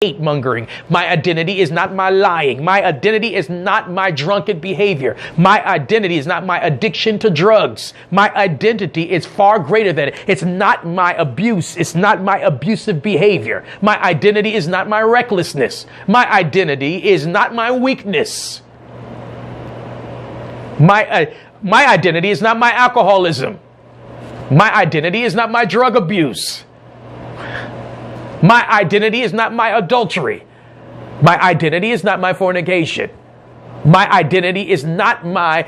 hate mongering. My identity is not my lying. My identity is not my drunken behavior. My identity is not my addiction to drugs. My identity is far greater than it. It's not my abuse. It's not my abusive behavior. My identity is not my recklessness. My identity is not my weakness. My identity is not my alcoholism. My identity is not my drug abuse. My identity is not my adultery. My identity is not my fornication. My identity is not my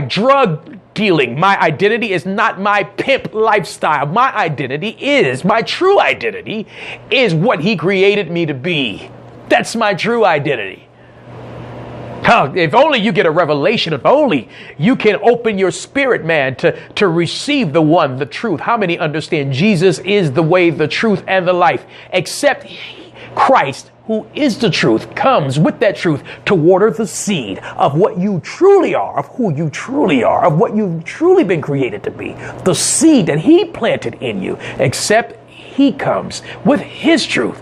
drug dealing. My identity is not my pimp lifestyle. My true identity is what he created me to be. That's my true identity. If only you get a revelation, if only you can open your spirit, man, to receive the one, the truth. How many understand Jesus is the way, the truth, and the life? Except Christ, who is the truth, comes with that truth to water the seed of what you truly are, of who you truly are, of what you've truly been created to be. The seed that he planted in you, except he comes with his truth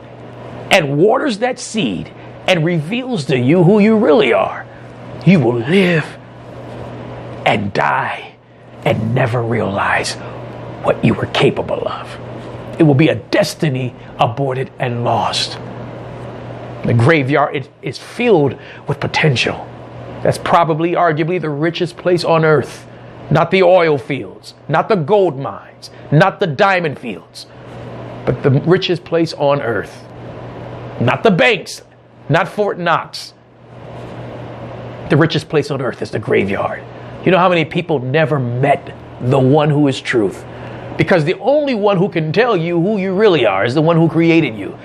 and waters that seed and reveals to you who you really are. You will live and die and never realize what you were capable of. It will be a destiny aborted and lost. The graveyard is filled with potential. That's probably, arguably, the richest place on earth. Not the oil fields, not the gold mines, not the diamond fields, but the richest place on earth. Not the banks, not Fort Knox. The richest place on earth is the graveyard. You know how many people never met the one who is truth? Because the only one who can tell you who you really are is the one who created you.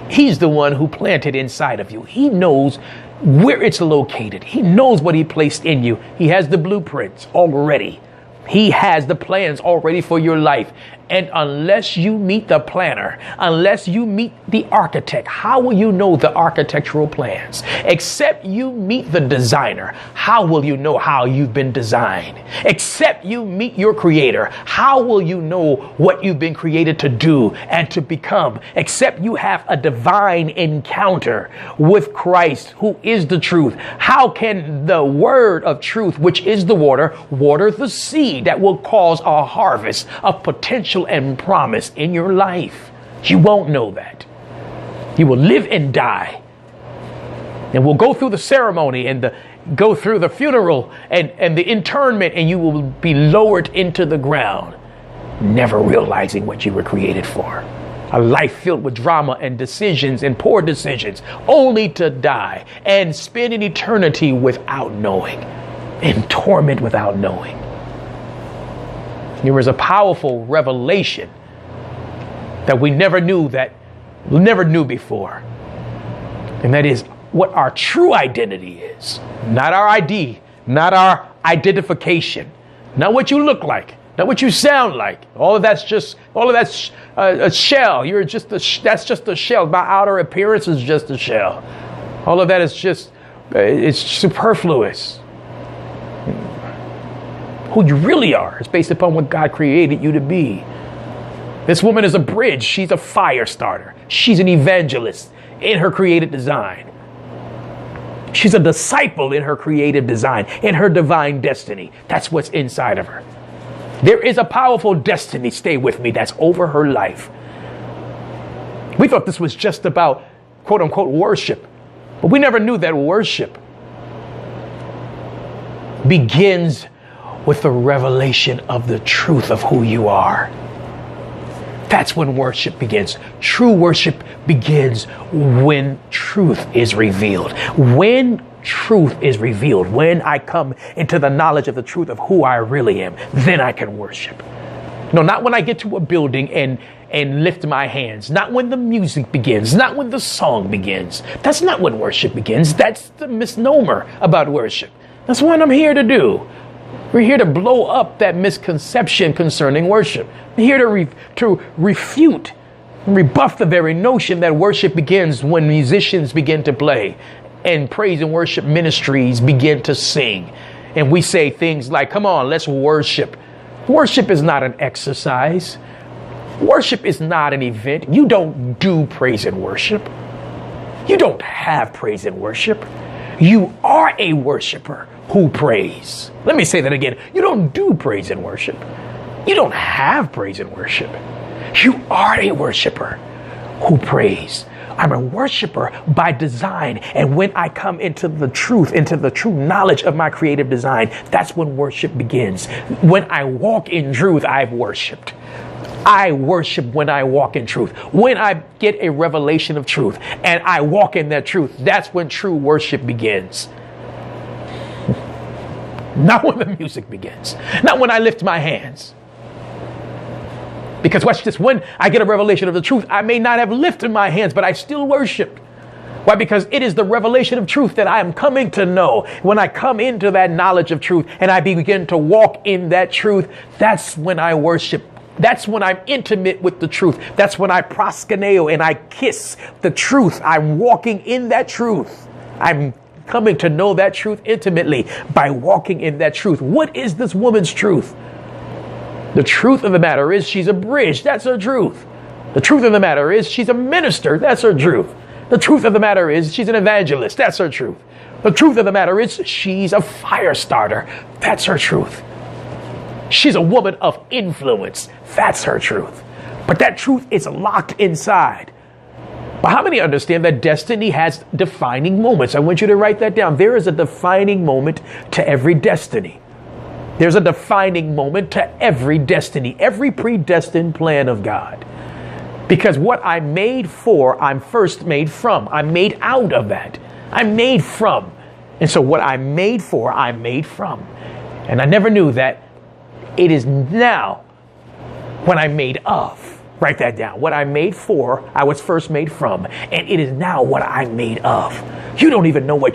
He's the one who planted inside of you. He knows where it's located. He knows what he placed in you. He has the blueprints already. He has the plans already for your life. And unless you meet the planner, unless you meet the architect, how will you know the architectural plans? Except you meet the designer, how will you know how you've been designed? Except you meet your creator, how will you know what you've been created to do and to become? Except you have a divine encounter with Christ, who is the truth. How can the word of truth, which is the water the seed that will cause a harvest of potential and promise in your life? You won't know that. You will live and die. And we'll go through the ceremony and go through the funeral and the internment, and you will be lowered into the ground, never realizing what you were created for. A life filled with drama and decisions and poor decisions, only to die and spend an eternity without knowing, in torment without knowing. There was a powerful revelation that we never knew before. And that is what our true identity is. Not our ID, not our identification, not what you look like, not what you sound like. All of that's a shell. That's just a shell. My outer appearance is just a shell. All of that is it's superfluous. Who you really are is based upon what God created you to be. This woman is a bridge. She's a fire starter. She's an evangelist in her created design. She's a disciple in her creative design, in her divine destiny. That's what's inside of her. There is a powerful destiny, stay with me, that's over her life. We thought this was just about, quote unquote, worship. But we never knew that worship begins with the revelation of the truth of who you are. That's when worship begins. True worship begins when truth is revealed. When truth is revealed, when I come into the knowledge of the truth of who I really am, then I can worship. No, not when I get to a building and lift my hands. Not when the music begins. Not when the song begins. That's not when worship begins. That's the misnomer about worship. That's what I'm here to do. We're here to blow up that misconception concerning worship. We're here to refute and rebuff the very notion that worship begins when musicians begin to play and praise and worship ministries begin to sing. And we say things like, come on, let's worship. Worship is not an exercise. Worship is not an event. You don't do praise and worship. You don't have praise and worship. You are a worshiper who prays. Let me say that again. You don't do praise and worship. You don't have praise and worship. You are a worshiper who prays. I'm a worshiper by design. And when I come into the true knowledge of my creative design, that's when worship begins. When I walk in truth, I've worshiped. I worship when I walk in truth. When I get a revelation of truth and I walk in that truth, that's when true worship begins. Not when the music begins. Not when I lift my hands. Because watch this, when I get a revelation of the truth, I may not have lifted my hands, but I still worshiped. Why? Because it is the revelation of truth that I am coming to know. When I come into that knowledge of truth and I begin to walk in that truth, that's when I worship. That's when I'm intimate with the truth. That's when I proskuneo and I kiss the truth. I'm walking in that truth. I'm coming to know that truth intimately by walking in that truth. What is this woman's truth? The truth of the matter is she's a bridge. That's her truth. The truth of the matter is she's a minister. That's her truth. The truth of the matter is she's an evangelist. That's her truth. The truth of the matter is she's a fire starter. That's her truth. She's a woman of influence. That's her truth. But that truth is locked inside. But how many understand that destiny has defining moments? I want you to write that down. There is a defining moment to every destiny. There's a defining moment to every destiny, every predestined plan of God. Because what I'm made for, I'm first made from. I'm made out of that. I'm made from. And so what I'm made for, I'm made from. And I never knew that it is now what I'm made of. Write that down. What I'm made for, I was first made from. And it is now what I'm made of. You don't even know what